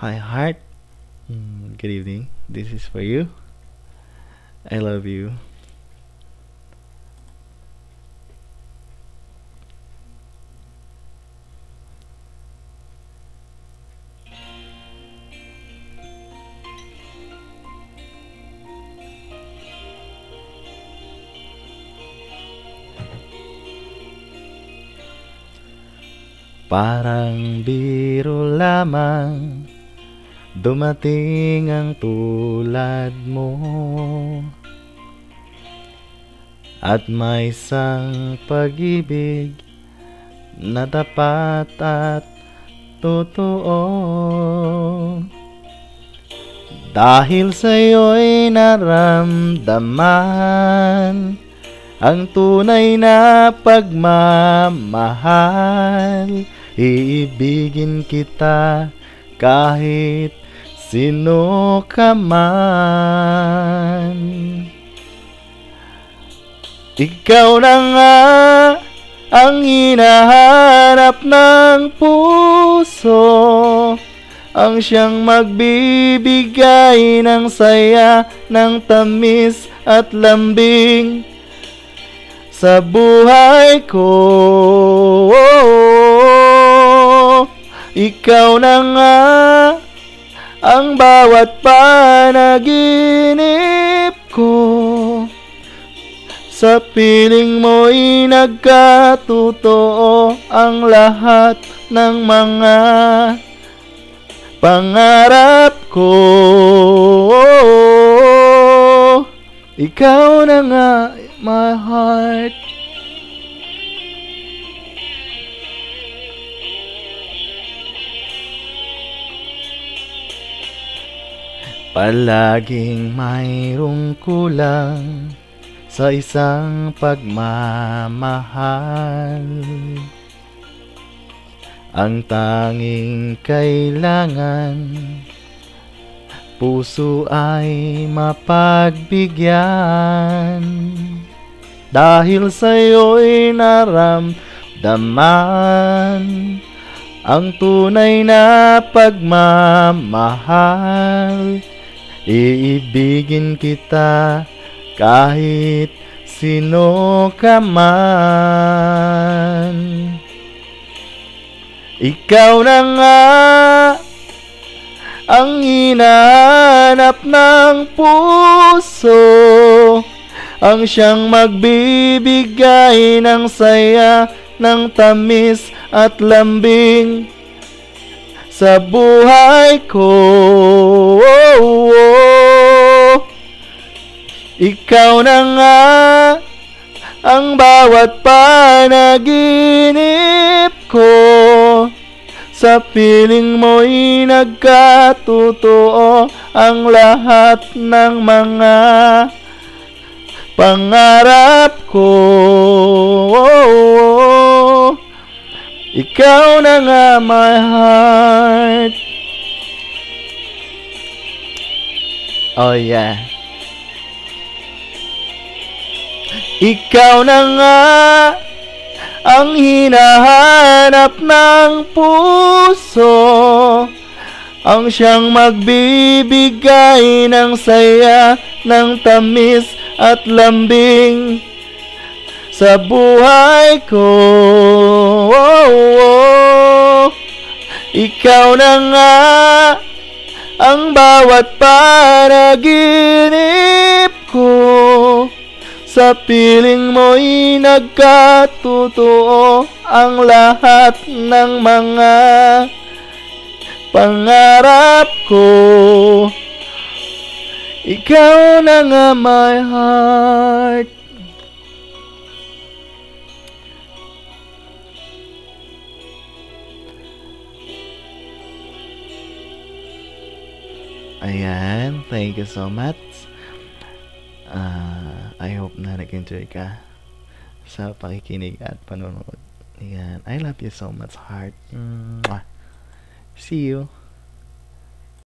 Hi, heart. Good evening. This is for you. I love you. Parang biro lamang dumating ang tulad mo, at may isang pag-ibig na tapat at totoo. Dahil sa'yo'y naramdaman ang tunay na pagmamahal. Iibigin kita kahit sino ka man. Ikaw na nga ang hinahanap ng puso, ang siyang magbibigay ng saya, ng tamis at lambing sa buhay ko. Ikaw na nga ang bawat panaginip ko, sa piling mo'y nagkatotoo ang lahat ng mga pangarap ko. Ikaw na nga, my heart. Palaging mayroong kulang sa isang pagmamahal. Ang tanging kailangan, puso ay mapagbigyan. Dahil sa'yo'y naramdaman ang tunay na pagmamahal. Iibigin kita kahit sino ka man. Ikaw na nga ang hinahanap ng puso, ang siyang magbibigay ng saya, ng tamis at lambing sa buhay ko. Ikaw na nga ang bawat panaginip ko, sa piling mo'y nagkatotoo ang lahat ng mga pangarap ko. Ikaw na nga, my heart. Oh yeah. Ikaw na nga ang hinahanap ng puso, ang siyang magbibigay ng saya, ng tamis at lambing sa buhay ko. Ikaw na nga ang bawat panaginip ko, sa piling mo'y nagkatotoo ang lahat ng mga pangarap ko. Ikaw na nga, my heart. Ayan, thank you so much. I hope na nag-enjoy ka sa pakikinig at panonood. Ayan, I love you so much, heart. Mwah. See you.